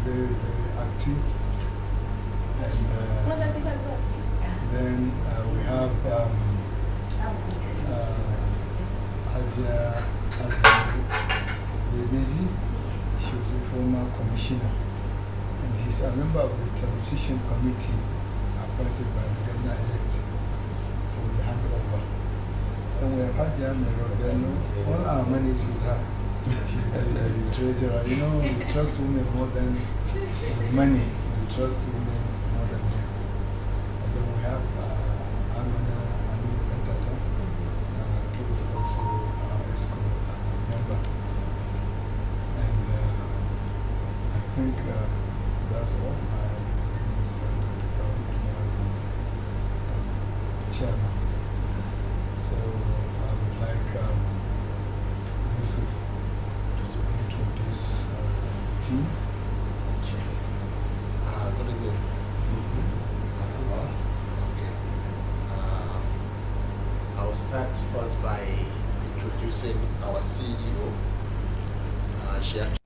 very, very active. And then we have Ajia Bebeji. She was a former commissioner. And he's a member of the transition committee appointed by the governor-elect for the handover. And we have had Yamero, all our money is with her. She's the treasurer. You know, we trust women more than money. We trust women more than men. And then we have Amina Pentata, who is also a school member. And I think that's all. My name is chairman. So I would like Yusuf to introduce the team. Good evening. Okay. I'll start first by introducing our CEO. She actually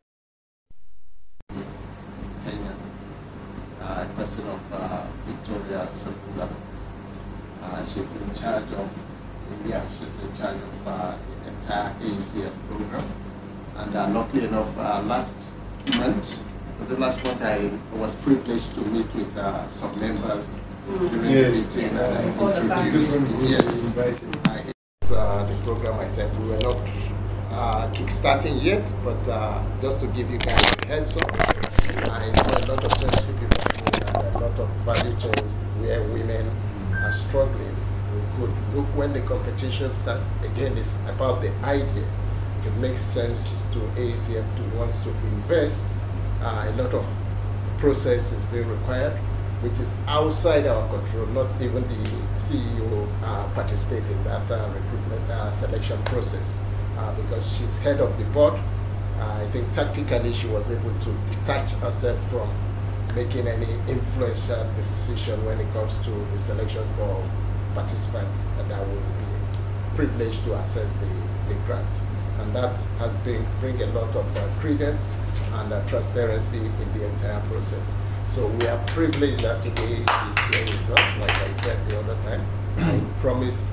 Kenya, a person of Victoria Sabula. She's in charge of India. She's in charge of the entire ACF program. And luckily enough, last month I was privileged to meet with some members during the meeting, and I introduced the program. I said we were not kick-starting yet, but just to give you guys a heads up, I saw a lot of sensitive people and a lot of value chains where women are struggling. We could look when the competition starts. Again, it's about the idea. It makes sense to ACF to wants to invest. A lot of process is being required, which is outside our control. Not even the CEO participate in that recruitment selection process because she's head of the board. I think tactically she was able to detach herself from making any influential decision when it comes to the selection for participants, and that will be privileged to assess the grant. And that has bring a lot of credence and transparency in the entire process. So we are privileged that today she's here with us. Like I said the other time, I promised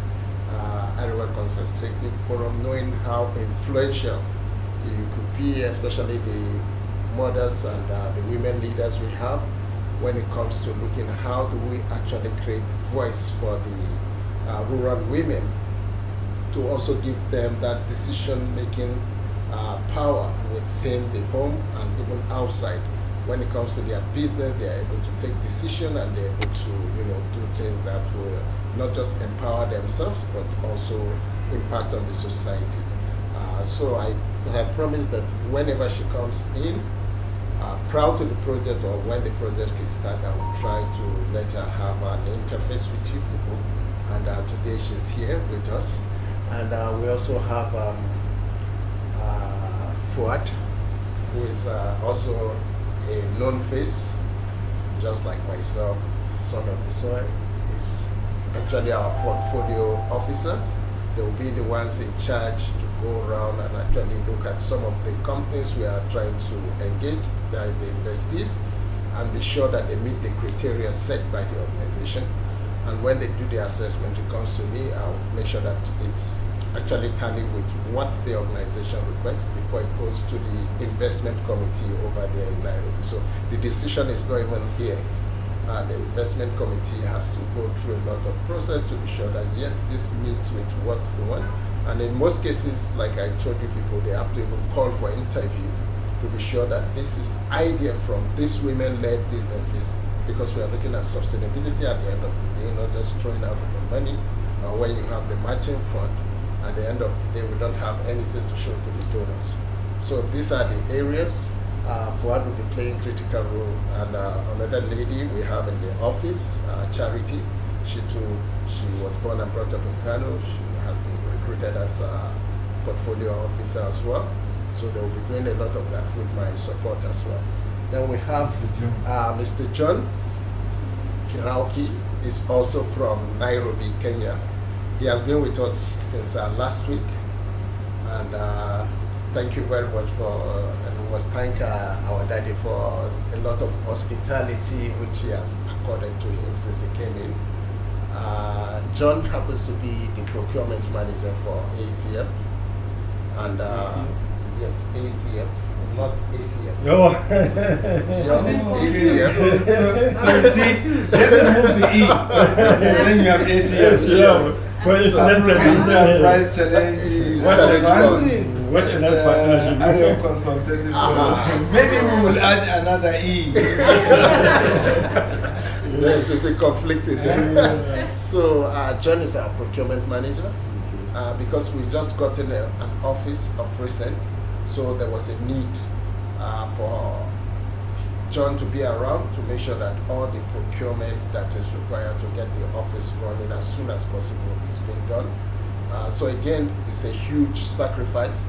Arewa Consultative Forum, knowing how influential you could be, especially the mothers and the women leaders we have, when it comes to looking at how do we actually create voice for the rural women, to also give them that decision-making power within the home and even outside. When it comes to their business, they are able to take decision and they're able to, do things that will not just empower themselves, but also impact on the society. So I have promised that whenever she comes in, proud to the project, or when the project will start, I will try to let her have an interface with you people. And today she's here with us. And we also have Fuad, who is also a known face, just like myself, son of the soil. He's actually our portfolio officers. They will be the ones in charge to go around and actually look at some of the companies we are trying to engage, that is the investees, and be sure that they meet the criteria set by the organization. And when they do the assessment, it comes to me, I'll make sure that it's actually tally with what the organization requests before it goes to the investment committee over there in Nairobi. So the decision is not even here. The investment committee has to go through a lot of process to be sure that yes, this meets with what we want. And in most cases, like I told you people, they have to even call for interview to be sure that this is idea from these women-led businesses, because we are looking at sustainability at the end of the day, not just throwing out the money. When you have the matching fund, at the end of the day, we don't have anything to show to the donors. So these are the areas. Fuad will be playing critical role. And another lady we have in the office, Charity, she was born and brought up in Kano. She has been recruited as a portfolio officer as well. So they will be doing a lot of that with my support as well. Then we have Mr. John Kirauki, is also from Nairobi, Kenya. He has been with us since last week, and thank you very much for we must thank our daddy for a lot of hospitality which he has accorded to him since he came in. John happens to be the procurement manager for ACF, and yes, ACF, not ACF. Oh. Yes, ACF. So you see, just remove the E, then you have ACF. Yeah. Well, it's Enterprise Challenge. What another partnership? Area consultative. Maybe we will add another E. To be conflicted. So John is our procurement manager because we just got in an office of recent, so there was a need for John to be around to make sure that all the procurement that is required to get the office running as soon as possible is being done. So again, it's a huge sacrifice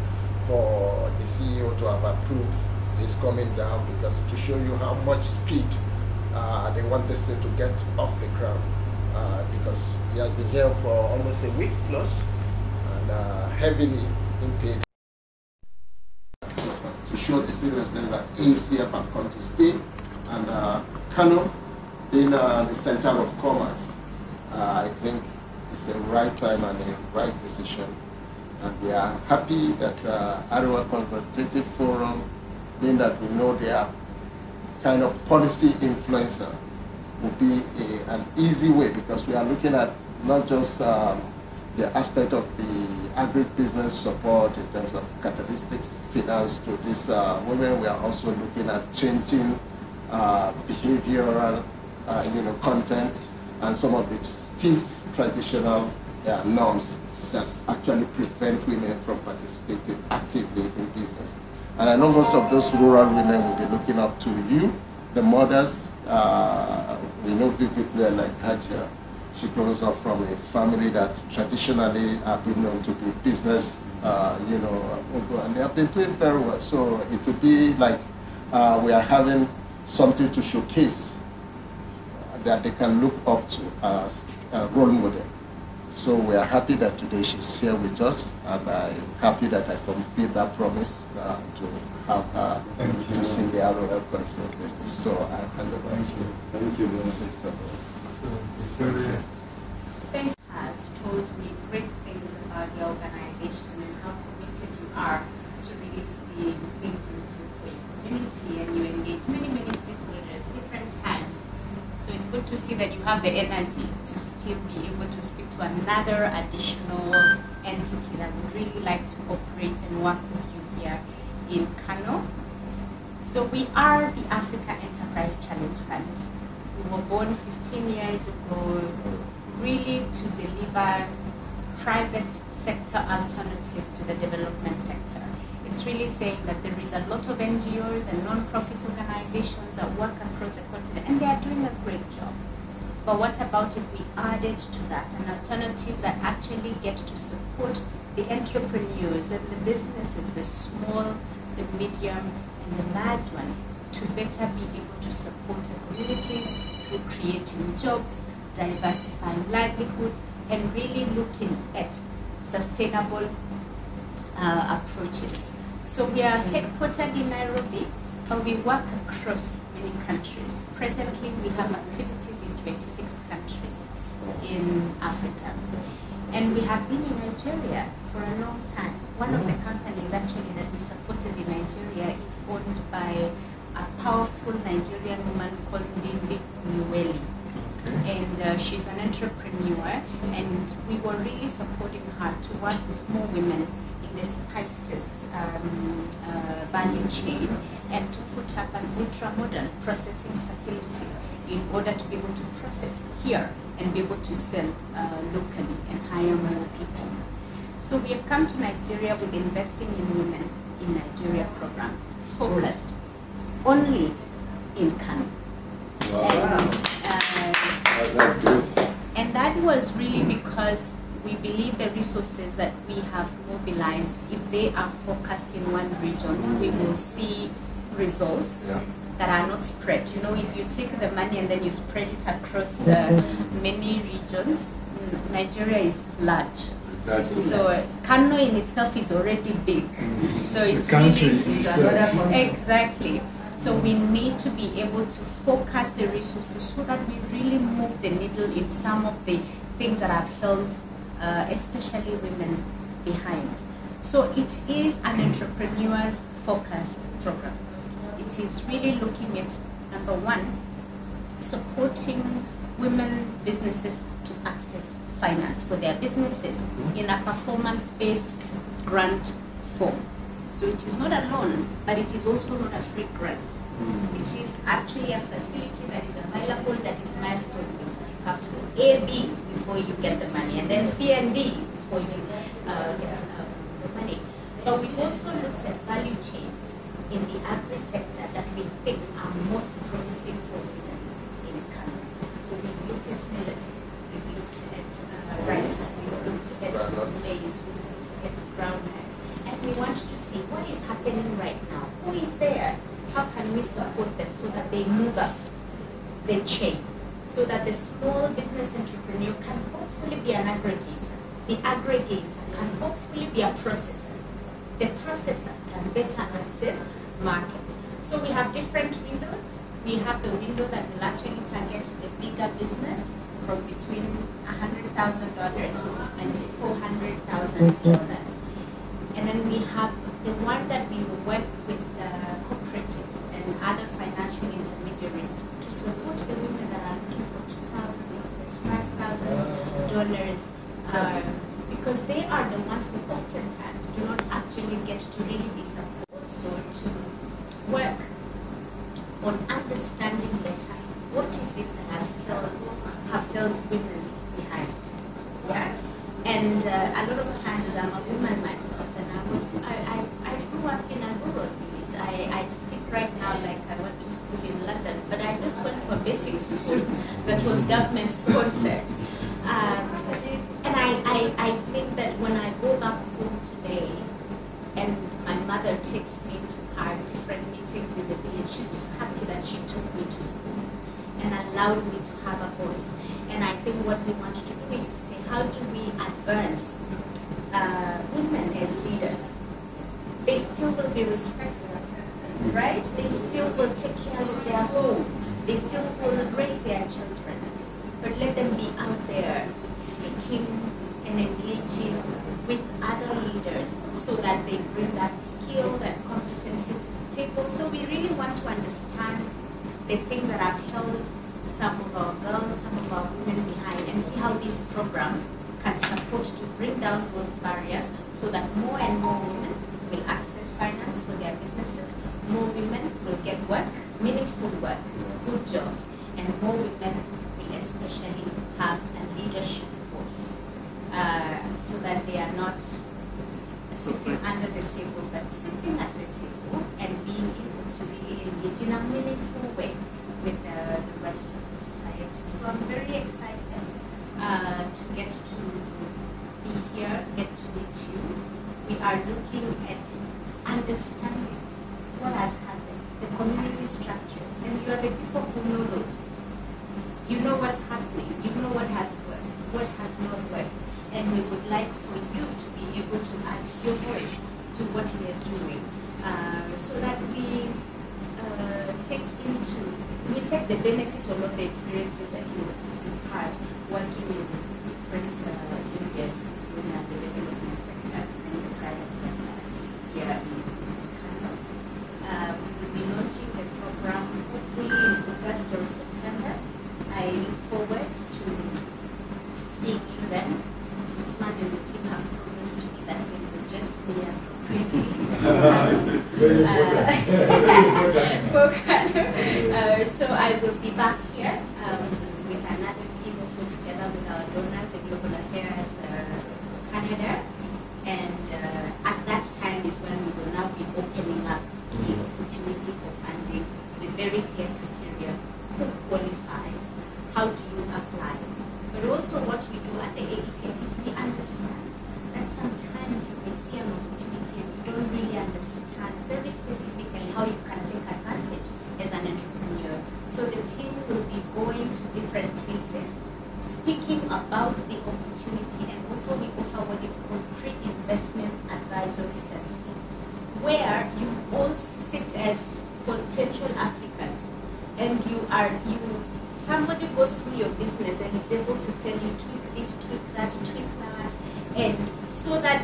for the CEO to have approved his coming down, because to show you how much speed they want this thing to get off the ground, because he has been here for almost a week plus and heavily impaired. To show the seriousness that ACF have come to stay, and Kano being the center of commerce, I think it's the right time and the right decision, and we are happy that Arewa Consultative Forum, being that we know they are kind of policy influencer, will be an easy way, because we are looking at not just the aspect of the agribusiness support in terms of catalytic finance to these women. We are also looking at changing behavioral content and some of the stiff traditional norms that actually prevent women from participating actively in businesses. And I know most of those rural women will be looking up to you, the mothers. We know vividly, like Hajia, she grows up from a family that traditionally have been known to be business, and they have been doing very well. So it would be like we are having something to showcase that they can look up to as a role model. So we are happy that today she's here with us, and I'm happy that I fulfilled that promise to have her to see the ROL consultative. So I hand over. Thank you very much. Victoria. Ben has told me great things about your organization and how committed you are to really seeing things improve for your community, and you engage many stakeholders, different hands. So it's good to see that you have the energy to still be able to speak to another additional entity that would really like to operate and work with you here in Kano. So we are the Africa Enterprise Challenge Fund. We were born 15 years ago really to deliver private sector alternatives to the development sector. It's really saying that there is a lot of NGOs and non-profit organizations that work across the continent, and they are doing a great job. But what about if we added to that an alternative that actually get to support the entrepreneurs and the businesses, the small, the medium, and the large ones, to better be able to support the communities through creating jobs, diversifying livelihoods, and really looking at sustainable approaches. So we are headquartered in Nairobi, but we work across many countries. Presently, we have activities in 26 countries in Africa. And we have been in Nigeria for a long time. One of the companies actually that we supported in Nigeria is owned by a powerful Nigerian woman called Ndindi Nuweli. And she's an entrepreneur, and we were really supporting her to work with more women in the spices value chain, and to put up an ultra-modern processing facility in order to be able to process here and be able to sell locally and hire more people. So we have come to Nigeria with Investing in Women in Nigeria program, focused only in Kano. Wow. And that was really because we believe the resources that we have mobilized, if they are focused in one region, we will see results that are not spread. You know, if you take the money and then you spread it across many regions, Nigeria is large. Exactly. So Kano in itself is already big. So it's country. really exactly. So we need to be able to focus the resources so that we really move the needle in some of the things that have held, especially women, behind. So it is an entrepreneurs focused program. It is really looking at, number one, supporting women businesses to access finance for their businesses in a performance-based grant form. So it is not a loan, but it is also not a free grant. It is actually a facility that is available that is milestone-based. You have to go A, B before you get the money, and then C and D before you get the money. But we've also looked at value chains in the agri-sector that we think are most promising for women in Kano. So we've looked at millet, we've looked at rice, we've looked at maize, we've looked at groundnut. And we want to see what is happening right now. Who is there? How can we support them so that they move up the chain? So that the small business entrepreneur can hopefully be an aggregator. The aggregator can hopefully be a processor. The processor can better access markets. So we have different windows. We have the window that will actually target the bigger business from between $100,000 and $400,000. And then we have the one that we will work with cooperatives and other financial intermediaries to support the women that are looking for $2,000, $5,000, because they are the ones who oftentimes do not actually get to really be supported. Also to work on understanding better what is it that have held women behind. Yeah. And a lot of times I'm a woman myself, and I grew up in a rural village. I speak right now like I went to school in London, but I just went to a basic school that was government sponsored. And I think that when I go back home today and my mother takes me to her different meetings in the village, she's just happy that she took me to school and allowed me to have a voice. And I think what we want to do is to say, how do we advance women as leaders? They still will be respectful, right? They still will take care of their home. They still will raise their children. But let them be out there speaking and engaging with other leaders so that they bring that skill, that competency to the table. So we really want to understand the things that have held some of our girls, some of our women behind, and see how this program can support to bring down those barriers so that more and more women will access finance for their businesses, more women will get work, meaningful work, good jobs, and more women will especially have a leadership voice so that they are not sitting under the table, but sitting at the table and being able to really engage in a meaningful way with the rest of the society. So I'm very excited to get to be here, get to meet you. We are looking at understanding what has happened, the community structures, and you are the people who know those. You know what's happening, you know what has worked, what has not worked, and we would like for you to be able to add your voice to what we are doing so that we take the benefit of all the experiences that you've had working in different areas in the development sector and the private sector here in Kano. We will be launching the program hopefully in August or September. I look forward to seeing you then. Usman and the team have promised me that they will dress me appropriately. So I will be back here with another team also together with our donors, the Global Affairs Canada, and at that time is when we will now be opening up the opportunity for funding with very clear criteria: who qualifies, how do you apply, but also what we do at the AECF is we understand that sometimes you may see an opportunity and you don't really understand very specifically how you can take advantage as an entrepreneur. So the team will be going to different places speaking about the opportunity, and also we offer what is called pre-investment advisory services, where you all sit as potential applicants, and somebody goes through your business and is able to tell you tweak this, tweak that, and so that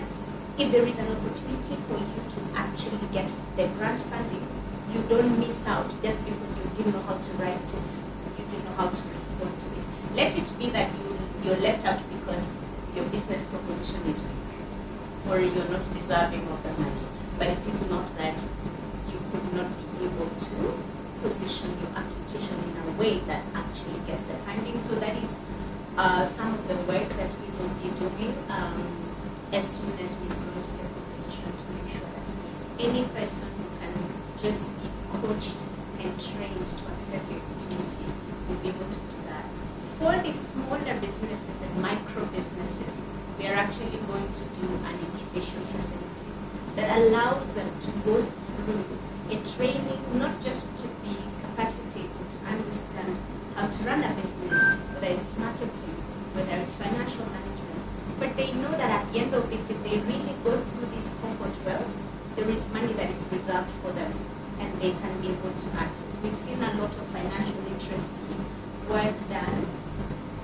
if there is an opportunity for you to actually get the grant funding, you don't miss out just because you didn't know how to write it, you didn't know how to respond to it. Let it be that you're left out because your business proposition is weak or you're not deserving of the money. But it is not that you could not be able to position your application in a way that actually gets the funding. So that is some of the work that we will be doing as soon as we launch the competition, to make sure that any person who can just be coached and trained to access the opportunity will be able to do that. For the smaller businesses and micro businesses, we are actually going to do an incubation facility that allows them to go through a training, not just to be capacitated to understand how to run a business, whether it's marketing, whether it's financial management, but they know that at the end of it, if they really go through this cohort well, there is money that is reserved for them and they can be able to access. We've seen a lot of financial literacy work done,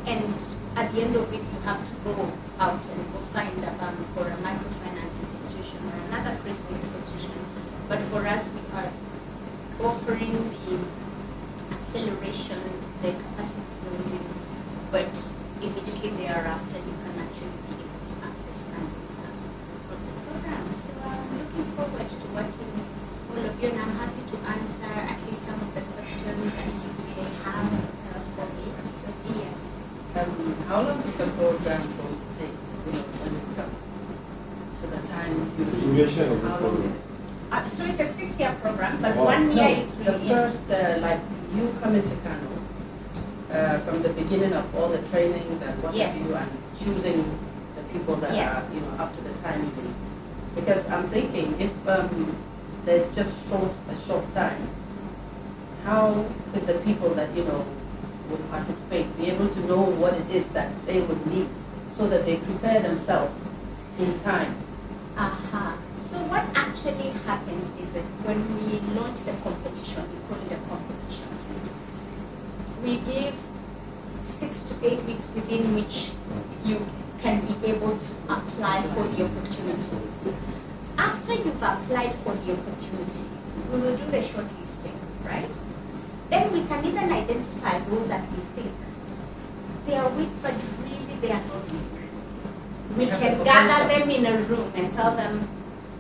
and at the end of it, you have to go out and go find a bank or a microfinance institution or another credit institution. But for us, we are offering the acceleration, the capacity building, but immediately thereafter, you can actually be able to access funding from the program. So I'm looking forward to working with all of you, and I'm happy to answer at least some of the questions that you may have for me. Yes. How long is the program going to take, when you come to the time you leave? How long is it? So it's a 6-year program, but 1 year is really... The first, like, you come into Kano, from the beginning of all the trainings and what have you, and choosing the people that are, up to the time you leave. Because I'm thinking, if there's just a short time, how could the people that, would participate be able to know what it is that they would need so that they prepare themselves in time? So what actually happens is that when we launch the competition, we call it a competition. We give 6 to 8 weeks within which you can be able to apply for the opportunity. After you've applied for the opportunity, we will do the shortlisting, right? Then we can even identify those that we think they are weak, but really they are not weak. We can gather them in a room and tell them,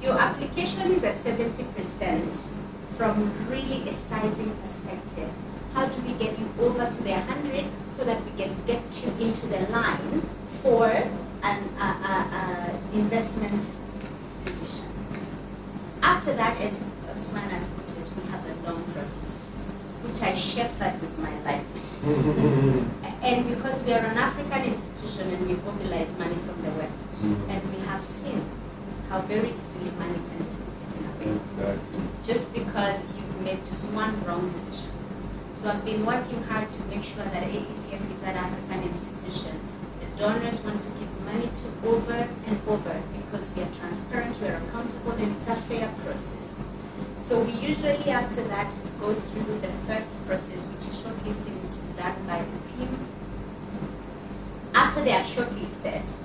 your application is at 70% from really a sizing perspective. How do we get you over to the 100 so that we can get you into the line for an investment decision? After that, as Osman has put it, we have a long process, which I shepherd with my life. And because we are an African institution and we mobilize money from the West, and we have seen how very easily money can just be taken away. Exactly. Just because you've made just one wrong decision. So I've been working hard to make sure that AECF is an African institution. The donors want to give money to over and over because we are transparent, we are accountable, and it's a fair process. So we usually, after that, go through the first process, which is shortlisting, which is done by the team. After they are shortlisted,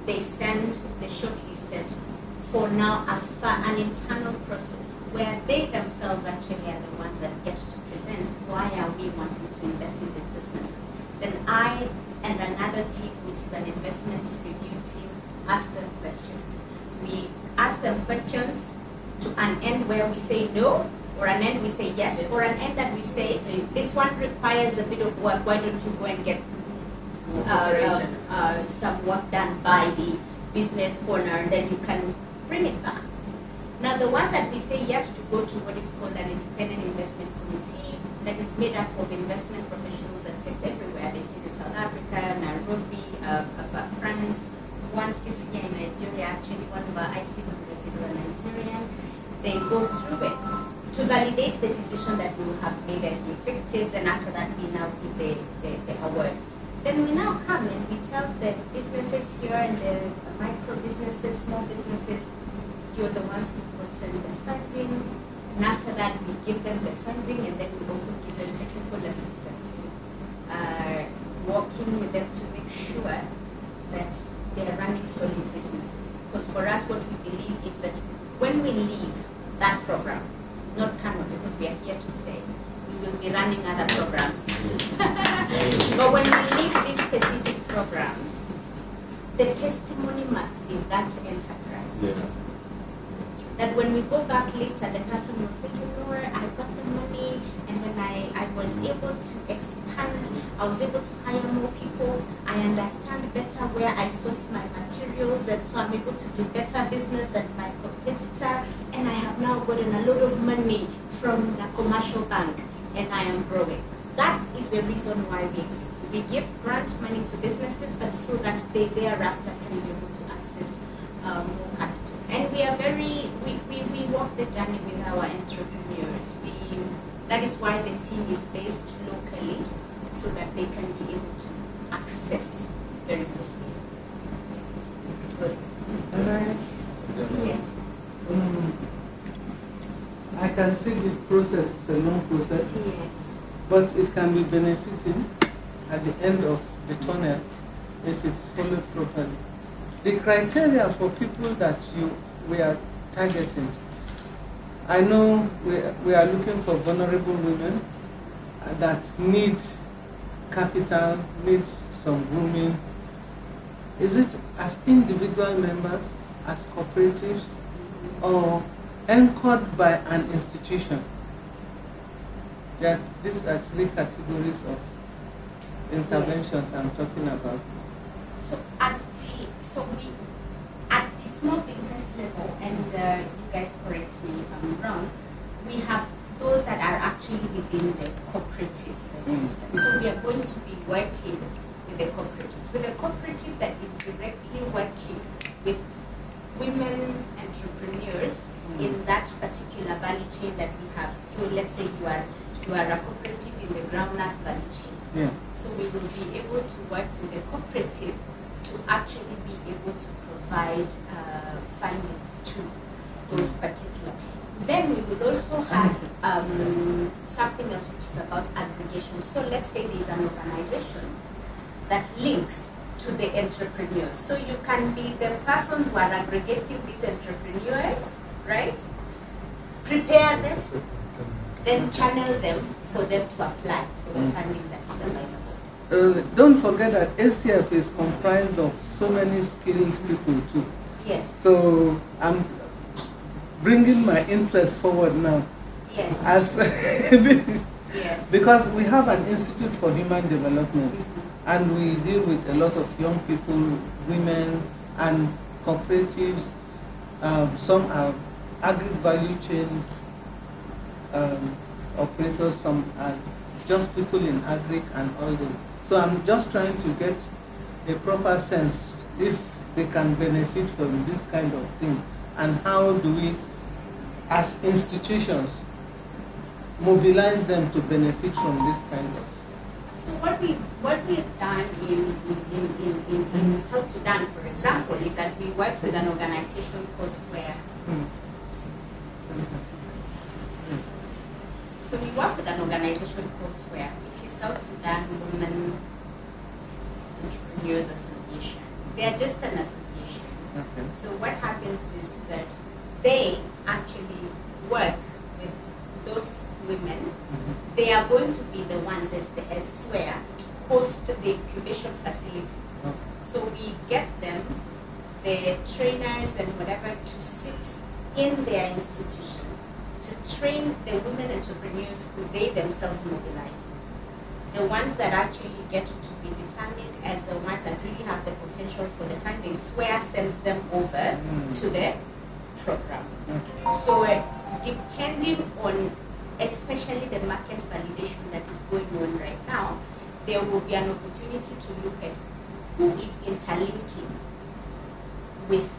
they send the shortlisted for now an internal process where they themselves actually are the ones that get to present why are we wanting to invest in these businesses. Then I and another team, which is an investment review team, ask them questions. We ask them questions to an end where we say no, or an end we say yes, or an end that we say this one requires a bit of work, why don't you go and get some work done by the business owner, then you can bring it back. Now the ones that we say yes to go to what is called an independent investment committee that is made up of investment professionals that sit everywhere. They sit in South Africa, Nairobi, France, one sits here in Nigeria, actually one of our IC members is a Nigerian. They go through it to validate the decision that we will have made as the executives, and after that we now give the award. Then we now come and we tell the businesses here and the micro businesses, small businesses, you're the ones who've gotten the funding. And after that, we give them the funding, and then we also give them technical assistance, working with them to make sure that they are running solid businesses. Because for us, what we believe is that when we leave that program, not Kano, because we are here to stay, we will be running other programs. But when we leave this specific program, the testimony must be that enterprise. Yeah. That when we go back later, the person will say, you know, I got the money, and then I was able to expand, I was able to hire more people, I understand better where I source my materials, and so I'm able to do better business than my competitor, and I have now gotten a lot of money from the commercial bank, and I am growing. That is the reason why we exist. We give grant money to businesses, but so that they thereafter can be able to access more capital. And we are we walk the journey with our entrepreneurs. That is why the team is based locally, so that they can be able to access very easily. Yes. I can see the process is a long process. Yes. But it can be benefiting at the end of the tunnel if it's followed properly. The criteria for people that we are targeting, I know we are looking for vulnerable women that need capital, need some grooming. Is it as individual members, as cooperatives, or anchored by an institution? That these are three categories of interventions I'm talking about. So at the small business level, and you guys correct me if I'm wrong, we have those that are actually within the cooperative system. So we are going to be working with the cooperatives. With a cooperative that is directly working with women entrepreneurs in that particular value chain that we have. So let's say you are a cooperative in the groundnut value chain. Yes. So we will be able to work with the cooperative to actually be able to provide funding to those particular. Then we would also have something else which is about aggregation. So let's say there's an organization that links to the entrepreneurs. So you can be the persons who are aggregating these entrepreneurs, right? Prepare them, then channel them for them to apply for the funding that is available. Don't forget that ACF is comprised of so many skilled people too. Yes. So I'm bringing my interest forward now. Yes. As yes. Because we have an Institute for Human Development, and we deal with a lot of young people, women, and cooperatives. Some are agri-value chain operators, some are just people in agri and all this. So I'm just trying to get a proper sense if they can benefit from this kind of thing, and how do we, as institutions, mobilize them to benefit from this kind of. So what we've done in South Sudan, for example, is that we work with an organization called SWARE. So we work with an organization called SWARE, which is South Sudan Women Entrepreneurs Association. They are just an association. Okay. So what happens is that they actually work with those women. They are going to be the ones as SWARE to host the incubation facility. Okay. So we get them, the trainers and whatever, to sit in their institution to train the women entrepreneurs who they themselves mobilize. The ones that actually get to be determined as the ones that really have the potential for the funding, SWARE sends them over to the program. So depending on especially the market validation that is going on right now, there will be an opportunity to look at who is interlinking with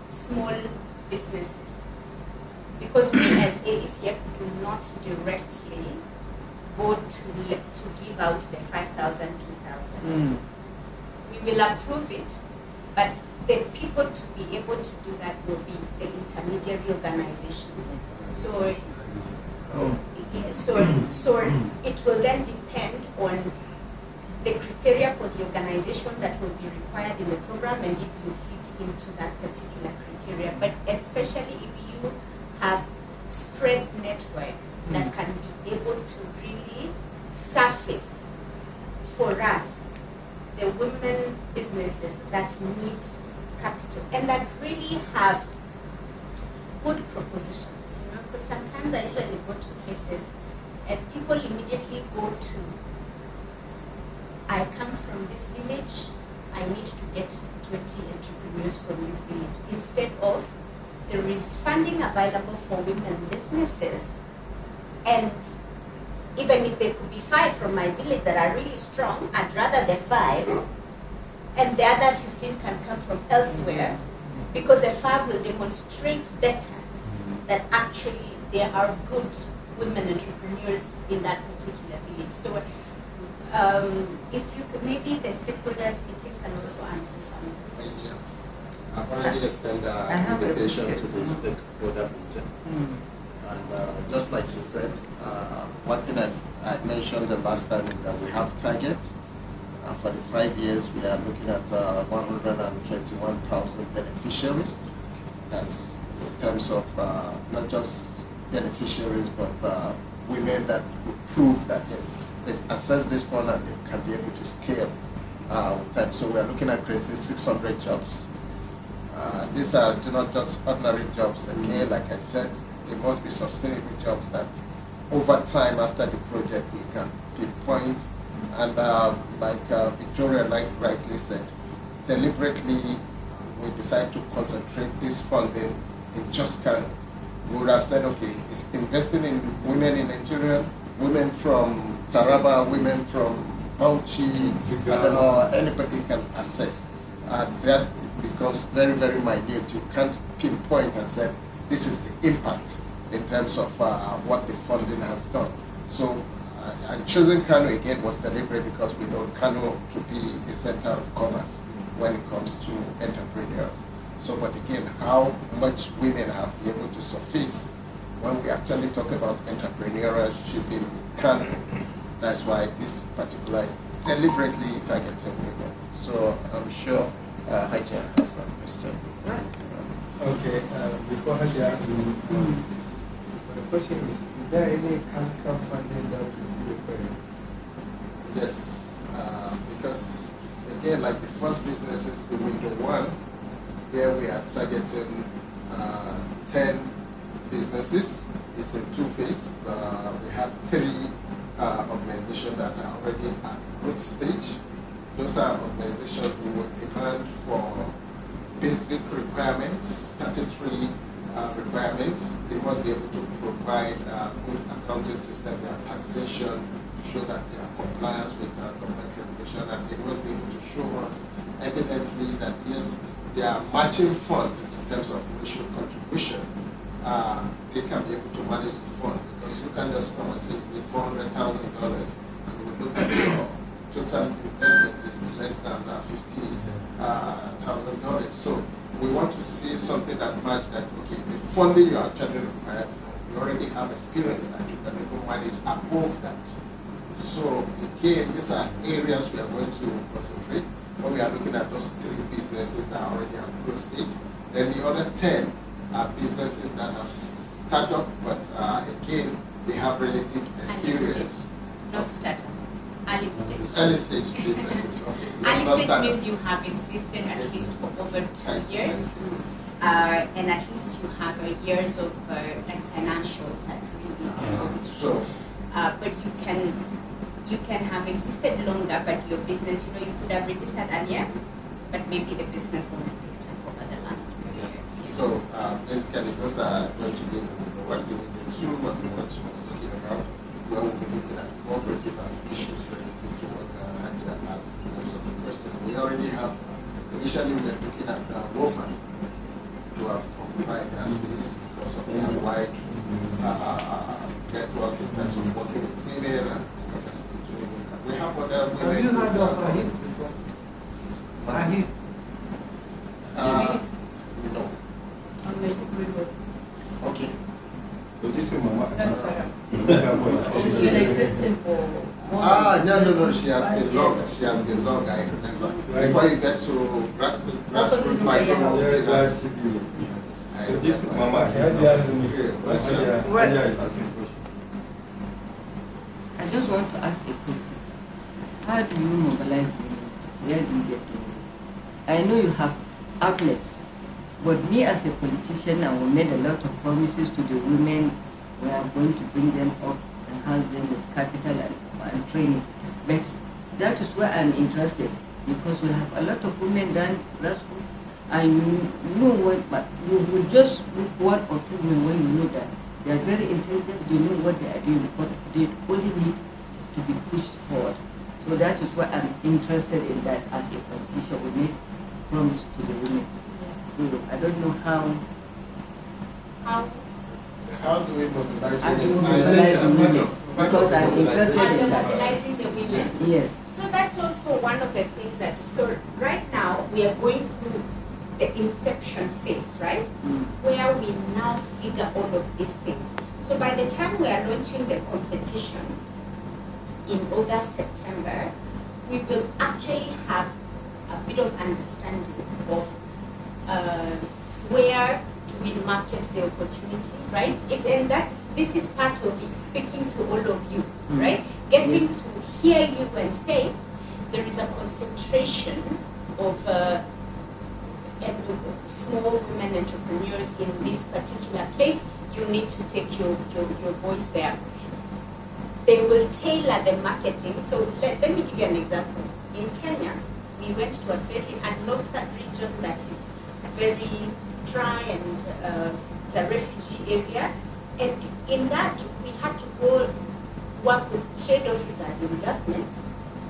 small businesses. Because we as AECF do not directly vote to give out the 5,000, 2,000. We will approve it, but the people to be able to do that will be the intermediary organizations. So it will then depend on the criteria for the organization that will be required in the program and if you fit into that particular criteria. But especially if you have spread network that can be able to really surface for us the women businesses that need capital and that really have good propositions, you know, because sometimes I usually go to places and people immediately go to, I come from this village, I need to get 20 entrepreneurs from this village, instead of there is funding available for women businesses, and even if there could be 5 from my village that are really strong, I'd rather the 5 and the other 15 can come from elsewhere, because the 5 will demonstrate better that actually there are good women entrepreneurs in that particular village. So if you could, maybe the stakeholders meeting can also answer some questions. I've already extended an invitation to the stakeholder meeting. And just like you said, one thing I mentioned the last time is that we have target. For the 5 years, we are looking at 121,000 beneficiaries. That's in terms of not just beneficiaries, but women that could prove that yes, they've assessed this fund and they can be able to scale with time. So we are looking at creating 600 jobs. These are not just ordinary jobs. Again, like I said, they must be sustainable jobs that over time after the project we can pinpoint. And like Victoria rightly said, deliberately we decide to concentrate this funding in just Kano. We would have said, okay, it's investing in women in Nigeria, women from Taraba, women from Bauchi, I don't know, anybody can assess. That it becomes very, very minute. You can't pinpoint and say, this is the impact in terms of what the funding has done. So, and choosing Kano again was deliberate because we know Kano to be the center of commerce when it comes to entrepreneurs. So, but again, how much women have been able to surface when we actually talk about entrepreneurship in Kano. That's why this particular is deliberately targeting women. So I'm sure Haja has a question. Okay, before Haja asks you, the question is there any counter funding that would be required? Yes, because again, like the first business is the window 1, where we are targeting 10 businesses. It's in 2 phases. We have 3 organizations that are already at growth stage. Those are organizations who will demand for basic requirements, statutory requirements. They must be able to provide good accounting system, their taxation, to show that they are compliant with government regulation, and they must be able to show us evidently that yes, they are matching fund in terms of ratio contribution. They can be able to manage the fund, because you can just come and say you need $400,000 and you will look at your total investment is less than $50,000. So we want to see something that matches that. Okay, the funding you are actually required for, you already have experience that you can even manage above that. So again, these are areas we are going to concentrate. When we are looking at those 3 businesses that are already at growth stage, then the other 10 are businesses that have started up, but again, they have relative experience. Not startup. Early stage. Early stage businesses, okay. Early stage means you have existed at least for over 2 years, and at least you have years of like financials that really so, but you can have existed longer, but your business, you could have registered earlier, but maybe the business only picked up over the last 2 years. So basically, those are going to be what the 2 was what she was talking about. We will be looking at cooperative issues related to what Angela asked in terms of the question. We already have, initially we were looking at WOFAN to have occupied that space because of their wide network in terms of working female capacity training. We have other women. Have you heard of AHIP before? AHIP? No. Okay. So this is Mama. That's Sarah. She's She's been existing for more No. She has been long. She has been long. I remember. Before you get to grassroots microfinance. So this is Mama. I just want to ask a question. How do you mobilize women? Where do you get to? I know you have outlets, but me as a politician, I made a lot of promises to the women. We are going to bring them up and help them with capital and training. But that is where I'm interested, because we have a lot of women done grassroots, and you know what, but you will just look one or two women when you know that they are very intelligent, they know what they are doing, but they only need to be pushed forward. So that is why I'm interested in that as a politician. We make promise to the women. So I don't know how do we mobilize I do women? mobilize the women, because I'm interested in that. Mobilizing the women. Yes. So that's also one of the things that, so right now we are going through the inception phase, right? Where we now figure all of these things. So by the time we are launching the competition in August, September, we will actually have a bit of understanding of where we market the opportunity, right? This is part of it, speaking to all of you, right? Getting to hear you and say there is a concentration of small women entrepreneurs in this particular place. You need to take your voice there. They will tailor the marketing. So let me give you an example. In Kenya, we went to a northern region that is very dry and it's a refugee area. And in that, we had to go work with trade officers in government.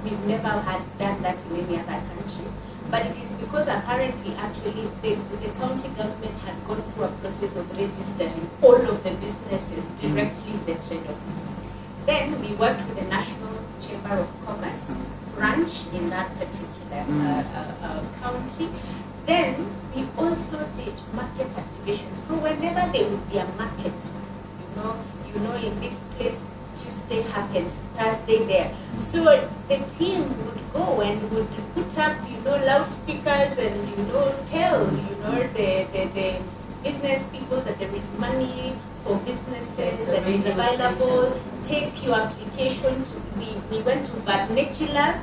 We've never done that in any other country. But it is because apparently, actually, the county government had gone through a process of registering all of the businesses directly in the trade office. Then we worked with the National Chamber of Commerce branch in that particular county. Then we also did market activation. So whenever there would be a market, you know, in this place, Tuesday happens, Thursday there. So the team would go and would put up, loudspeakers and, tell, the business people that there is money for businesses that is available. Take your application to, we went to vernacular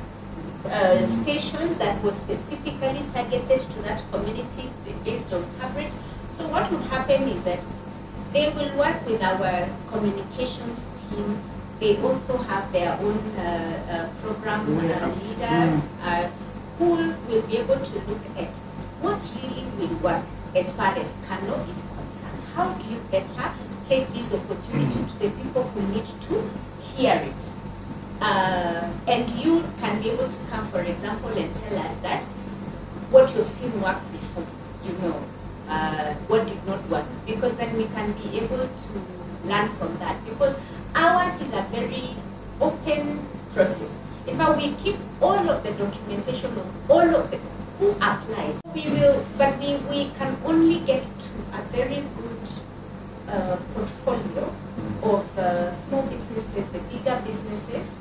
stations that were specifically targeted to that community based on coverage. So what would happen is that they will work with our communications team. They also have their own program leader who will be able to look at what really will work as far as Kano is concerned. How do you better take this opportunity to the people who need to hear it? And you can be able to come, for example, and tell us that what you've seen work before, what did not work, because then we can be able to learn from that, because ours is a very open process. In fact, we keep all of the documentation of all of the who applied. We can only get to a very good portfolio of small businesses, the bigger businesses,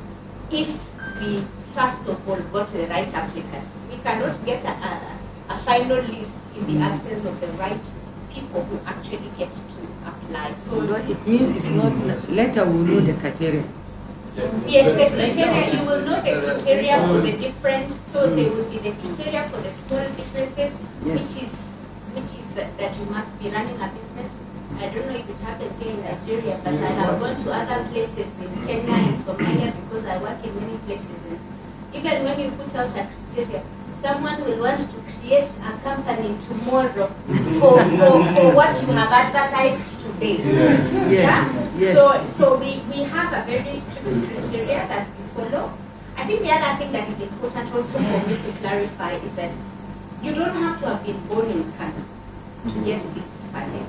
if we first of all got the right applicants. We cannot get a final list in the absence of the right people who actually get to apply. So it means it's not later we know the criteria. Yes, the criteria, you will know the criteria for the different, so there will be the criteria for the small businesses, which is that you must be running a business. I don't know if it happens here in Nigeria, but I have gone to other places in Kenya and Somalia because I work in many places. And even when you put out a criteria, someone will want to create a company tomorrow for what you have advertised today. So we have a very strict criteria that we follow. I think the other thing that is important also for me to clarify is that you don't have to have been born in Kano. to get this funding.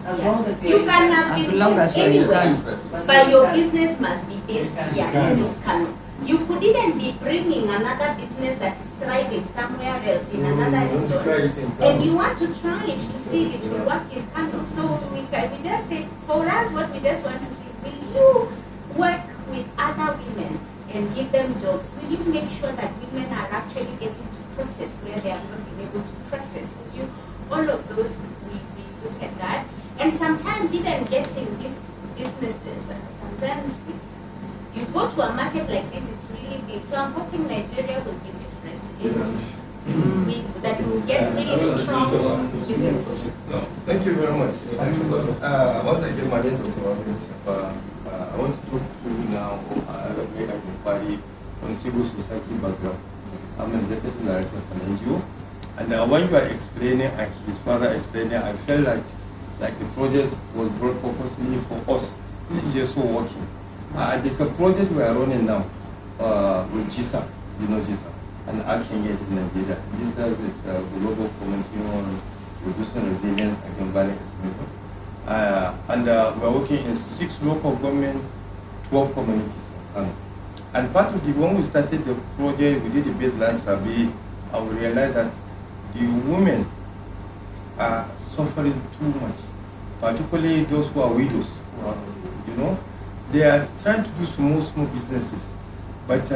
As long as You cannot be anywhere, but your business must be based here in Kano. You could even be bringing another business that is thriving somewhere else in another region, and you want to try it to see if it will work in Kano. So we just say, for us, what we just want to see is, will you work with other women and give them jobs? Will you make sure that women are actually getting to process where they have not been able to process? Will you, all of those, we look at that. And sometimes even getting these businesses, sometimes it's, you go to a market like this, it's really big. So I'm hoping Nigeria will be different. That we will get really strong business. Thank you very much. Once I get my name, I want to talk to you now. Make an inquiry from civil society background. I'm an executive director of an NGO. And when you are explaining, and his father explaining, I felt like the project was brought purposely for us. It's here so working. There's a project we are running now with GISA, you know GISA, and Action Aid in Nigeria. GISA is a global community on reducing resilience against violent extremism. And we're working in 6 local government, 12 communities in Kano. And part of when we started the project, we did a baseline survey, and we realized that the women are suffering too much, particularly those who are widows, you know. They are trying to do small businesses, but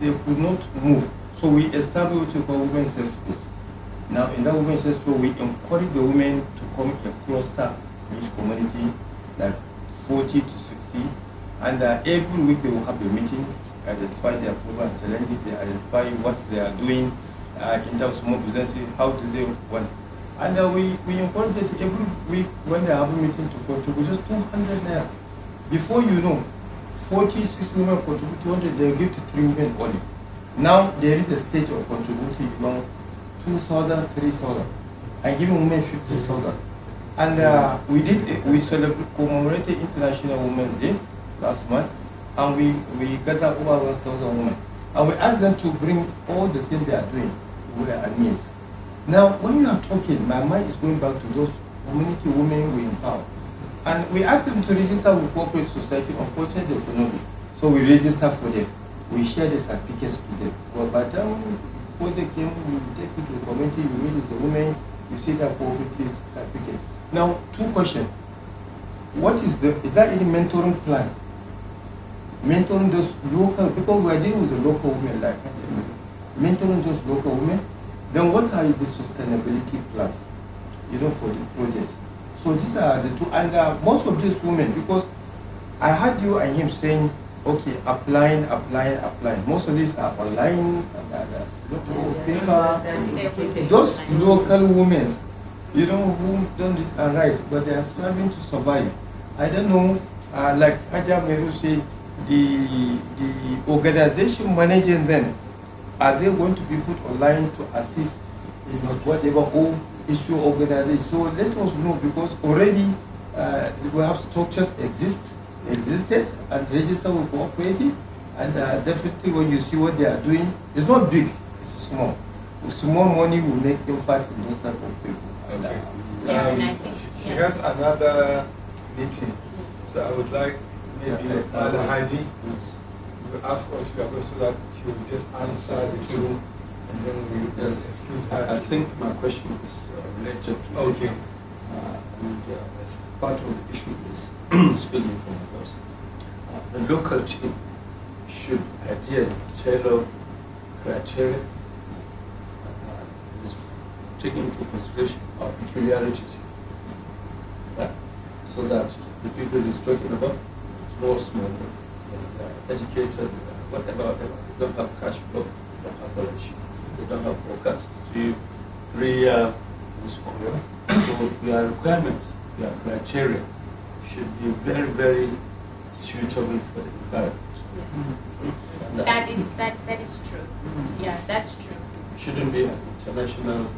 they could not move. So we established what we call women's safe space. Now in that women's safe space, we encourage the women to come a cluster in each community, like 40 to 60. And every week they will have a meeting, identify their problem and challenges, they identify what they are doing in terms of small businesses, how do they want. And we encourage them every week when they have a meeting to contribute just 200 naira. Before you know, 40, 60 women contribute 200, they give to 3 women only. Now they reach the stage of contributing, 2,000, 3,000, and giving women 50,000. And we commemorated International Women's Day last month, and we gathered over 1,000 women. And we asked them to bring all the things they are doing with their needs. Now, when you are talking, my mind is going back to those community women we empower. And we asked them to register with corporate society. Unfortunately, they could not be. So we register for them. We share the certificates to them. But by the time when they came, we take it to the community, we meet with the women, you see that cooperative certificate. Now, 2 questions. Is there any mentoring plan? Mentoring those local, because we are dealing with the local women, like mentoring those local women. Then what are the sustainability plans, for the project? So these are the 2, and most of these women, because I heard you and him saying, okay, applying. Most of these are online, paper. Those local women, who don't write, but they are struggling to survive. I don't know, like Haja Meru said, the organization managing them, are they going to be put online to assist in whatever issue organization? So let us know, because already we have structures existed and register with cooperative, and definitely when you see what they are doing, it's not big, it's small. With small money will make impact in those type of people. Okay. She has another meeting, so I would like maybe Mother Heidi will ask what you are going, so that she will just answer the 2, and then we will excuse her. I think my question is related to okay. And part of the issue is speaking from the person. The local team should adhere to tailor criteria, taking into consideration our peculiarities, so that the people he's talking about, small, educated, whatever, they don't have cash flow, they don't have knowledge, they don't have forecasts, 3-year, and so on. So your requirements, your criteria should be very, very suitable for the environment. That is true. Yeah, that's true. Shouldn't be an international.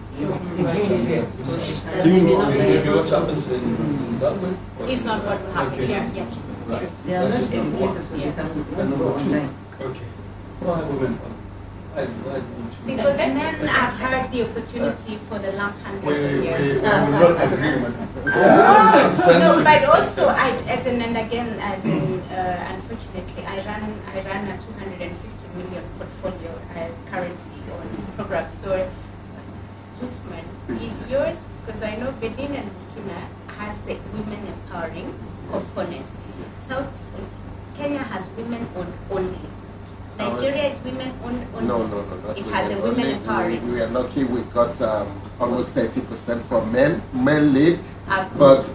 Maybe what happens in Zimbabwe. It's not what will happen here. Yes. Right. They are not educated, so they can go online. Okay. Why women? Because men have had the opportunity for the last 100 years. will not agree with No, but also, unfortunately, I run a 250 million portfolio currently on programs. So, Usman, is yours? Because I know Benin and Burkina has the women empowering component. South Kenya has women owned only. Nigeria is women owned only. No. It has the women empowering. We are lucky we got almost 30% for men lead, but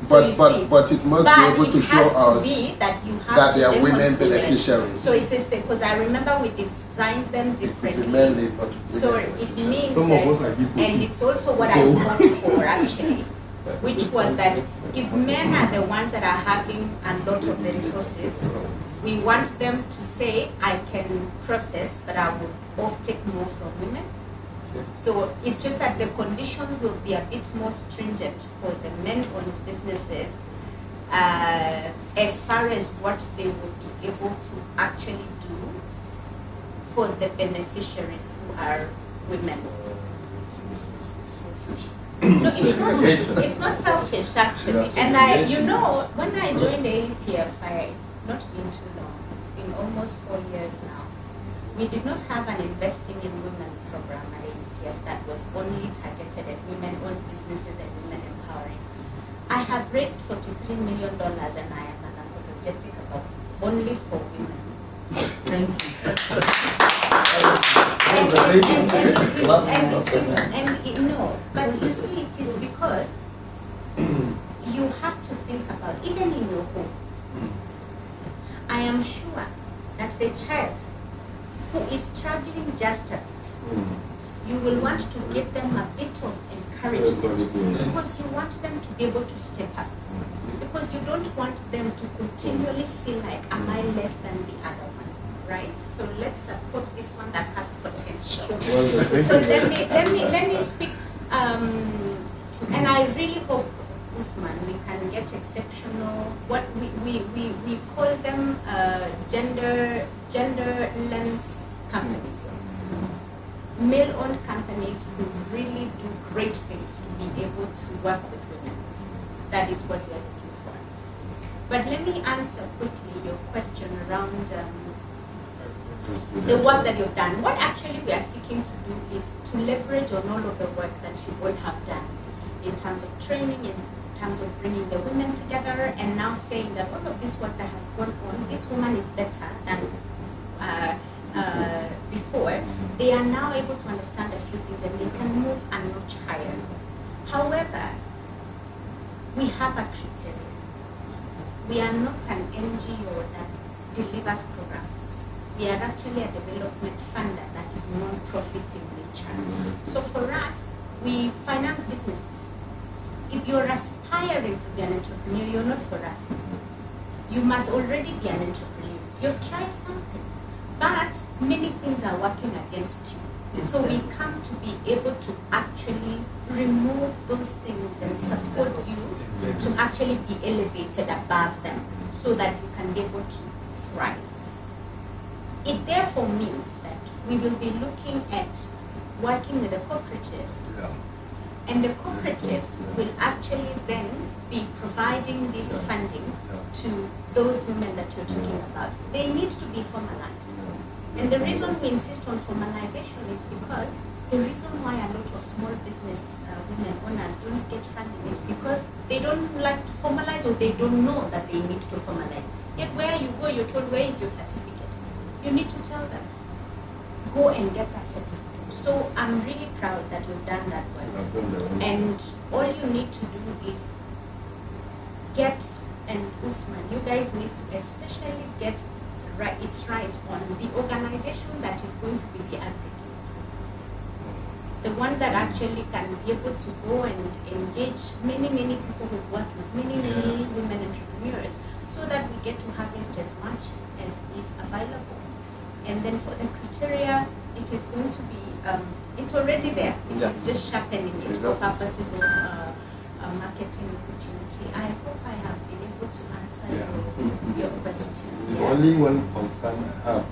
it must be able to show us that they are women beneficiaries. So it's because I remember we designed them differently. Men lead, but so it means some that, of us are equal. and it's also what I fought for actually, which was that if men are the ones that are having a lot of the resources, we want them to say, I can process, but I would offtake more from women. So it's just that the conditions will be a bit more stringent for the men-owned businesses as far as what they will be able to actually do for the beneficiaries who are women. No, it's not selfish actually. And when I joined AECF, it's not been too long. It's been almost 4 years now. We did not have an investing in women program at ACF that was only targeted at women-owned businesses and women empowering. I have raised $43 million and I am unapologetic about it, only for women. Thank you. But you see, it is because you have to think about, even in your home, I am sure that the child who is struggling just a bit, you will want to give them a bit of encouragement because you want them to be able to step up. Because you don't want them to continually feel like, am I less than the other one, right? So let's support this one that has potential. So let me speak and I really hope, Usman, we can get exceptional, what we call them gender lens companies. Male-owned companies who really do great things to be able to work with women. That is what we are looking for. But let me answer quickly your question around the work that you've done. What actually we are seeking to do is to leverage on all of the work that you all have done in terms of training, in terms of bringing the women together, and now saying that all of this work that has gone on, this woman is better than before. They are now able to understand a few things and they can move a notch higher. However, we have a criteria. We are not an NGO that delivers programs. We are actually a development funder that is non-profit in nature. So for us, we finance businesses. If you're aspiring to be an entrepreneur, you're not for us. You must already be an entrepreneur. You've tried something, but many things are working against you. So we come to be able to actually remove those things and support you to actually be elevated above them so that you can be able to thrive. It therefore means that we will be looking at working with the cooperatives. And the cooperatives will actually then be providing this funding to those women that you're talking about. They need to be formalized. And the reason we insist on formalization is because the reason why a lot of small business women owners don't get funding is because they don't like to formalize or they don't know that they need to formalize. Yet where you go, you're told, where is your certificate? You need to tell them, go and get that certificate. So I'm really proud that you've done that work. And all you need to do is get, and Usman, you guys need to especially get it right on the organization that is going to be the aggregate. The one that actually can be able to go and engage many people who've worked with many women entrepreneurs so that we get to harvest as much as is available. And then for the criteria, it is going to be, it's already there. It is just sharpening it for purposes of marketing opportunity. I hope I have been able to answer your question. The only one concern I have,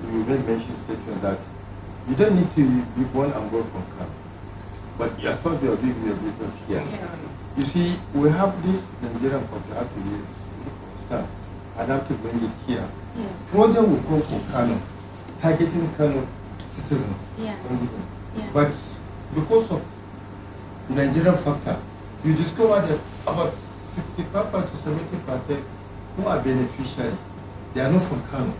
you made mention statement that You don't need to be born and brought from Kano. But as far as you are doing your business here, you see, we have this Nigerian factor to start, and have to bring it here. Project will go for Kano, targeting Kano citizens. But because of the Nigerian factor, you discover that about 65% to 70% who are beneficiaries, they are not from Kano,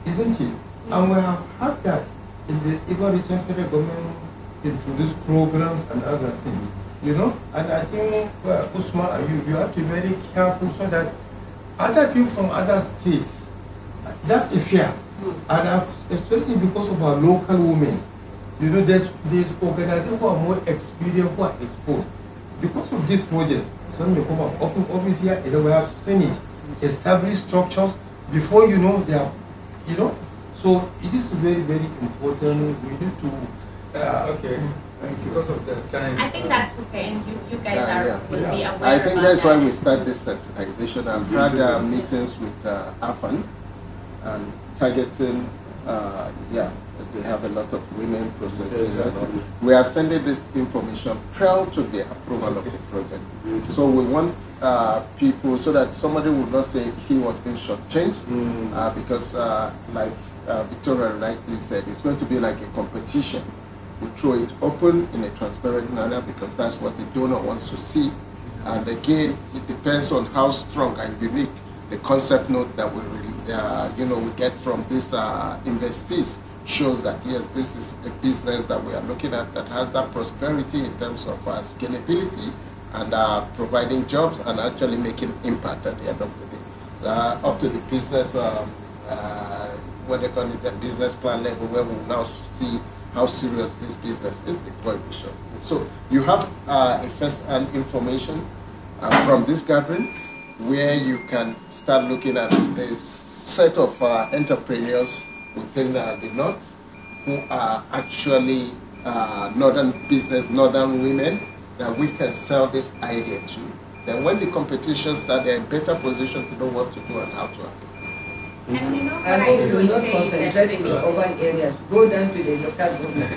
isn't it? And we have had that in the even recent federal government introduced programs and other things, you know. And I think Usman, you have to be very careful so that other people from other states, that's a fear, and especially because of our local women, you know, there's organizations who are more experienced, who are exposed because of this project. Some may come up office here, and we have seen it, established structures before you know they are, you know. So it is very, very important. We need to. Okay. Because of the time. I think that's okay, and you guys will be aware. I think that's why we start this sensitization. I've had meetings with AFAN and targeting. They have a lot of women processing. We are sending this information prior to the approval of the project. So we want people so that somebody will not say he was being shortchanged, because like Victoria rightly said, it's going to be like a competition. We throw it open in a transparent manner because that's what the donor wants to see. And again, it depends on how strong and unique the concept note that we we get from these investees shows that yes, this is a business that we are looking at that has that prosperity in terms of scalability and providing jobs and actually making impact at the end of the day. Up to the business, what they call it, the business plan level, where we will now see how serious this business is before we short. So you have a first-hand information from this gathering where you can start looking at the set of entrepreneurs within the North who are actually northern women that we can sell this idea to. Then when the competition starts, they're in better position to know what to do and how to apply. And you know what I hope you will not concentrate in the urban areas. Go down to the local government.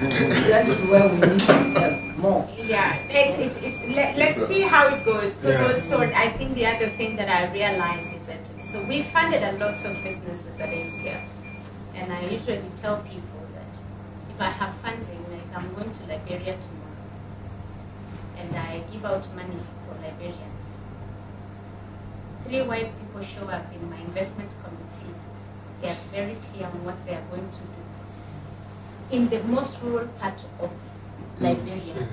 That is where we need to help more. Yeah, let's see how it goes. Because also, I think the other thing that I realize is that so we funded a lot of businesses at ACF, and I usually tell people that if I have funding, like I'm going to Liberia tomorrow, and I give out money for Liberians. 3 white people show up in my investment committee. They are very clear on what they are going to do in the most rural part of Liberia.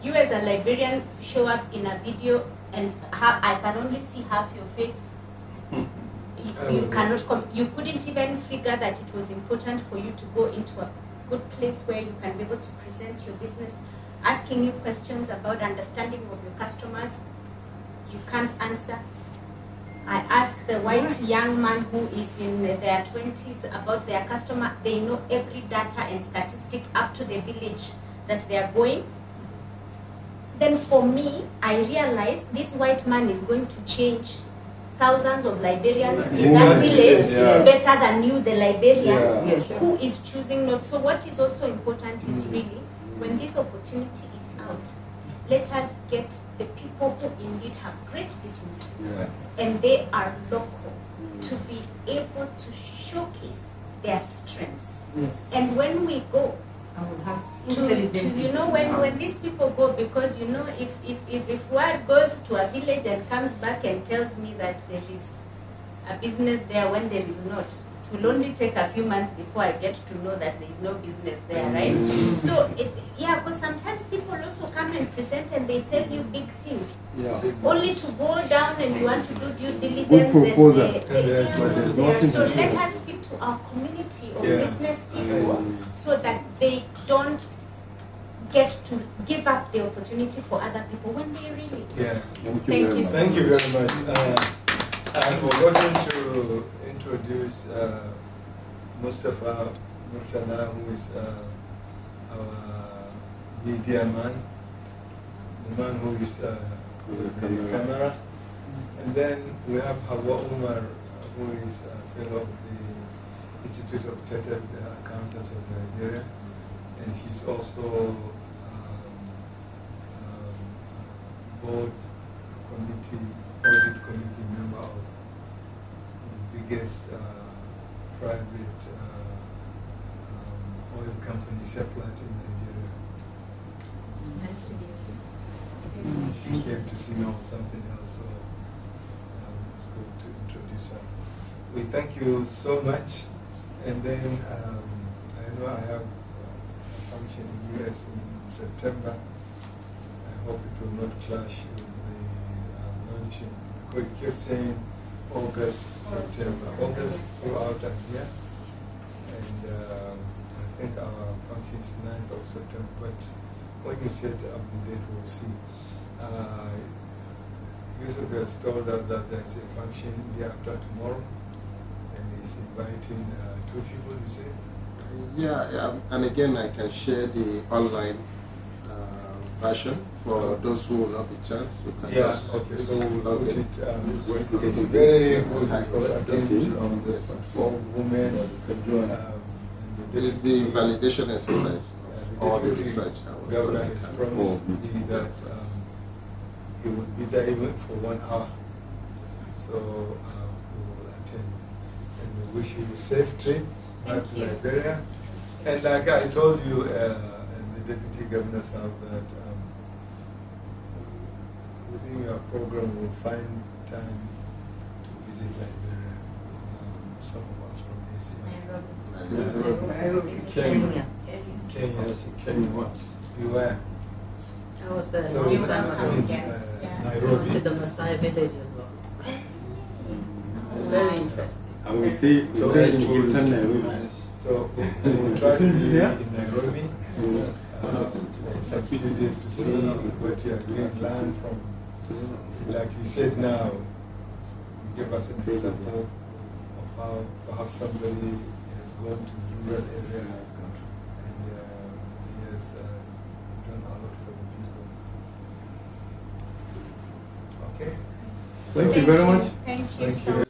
You as a Liberian show up in a video and I can only see half your face. You cannot you couldn't even figure that it was important for you to go into a good place where you can be able to present your business, asking you questions about understanding of your customers. You can't answer. I ask the white young man who is in their 20s about their customer. They know every data and statistic up to the village that they are going. Then for me, I realize this white man is going to change thousands of Liberians in that village better than you, the Liberian, who is choosing not. So what is also important is really, when this opportunity is out, let us get the people who indeed have great businesses and they are local to be able to showcase their strengths. And when we go, I will have you know, when these people go, because you know, if word goes to a village and comes back and tells me that there is a business there when there is not, it will only take a few months before I get to know that there is no business there, right? So because sometimes people also come and present and they tell you big things, only to go down and you want to do due diligence. So let us speak to our community of business people so that they don't get to give up the opportunity for other people when they really do. Thank you so Thank you much. very much. I've forgotten to introduce Mustafa Murtala, who is our media man, the man who is with the camera. And then we have Hawa Umar, who is a fellow of the Institute of Chartered Accountants of Nigeria. and she's also board committee, audit committee member of the biggest private oil company, Seplat, in Nigeria. Nice to meet She came to see me on something else, so it's good to introduce her. We thank you so much, and then I know I have a function in US in September. I hope it will not clash with the launching, because you kept saying August, September, August throughout and here, and I think our function is 9th of September, but when you set up the date, we'll see. Yusuf has told us that there's a function day after tomorrow, and he's inviting 2 people, you say? Yeah, and again, I can share the online version for those who will not be chance. You can just okay, so we'll log put in. it, it's very good because I think for women, It is the validation exercise of all the research. Governor has promised me that he will be there even for 1 hour. So we will attend. And we wish you a safe trip back to Liberia. And like I told you, and the Deputy Governor's house, that within your program we'll find time to visit Liberia. Some of us from ACF. Nairobi. Kenya. Kenya once. You were? I was there. So, Nairobi. To the Maasai village as well. Very interesting. And we see So in it's Eastern Nairobi. So we'll try to be in Nairobi for some few days to see what you are doing, learn from, like you said now, you gave us an example of how perhaps somebody has gone to rural area and he has done a lot for the people. Okay? Thank you very much. Thank you so much.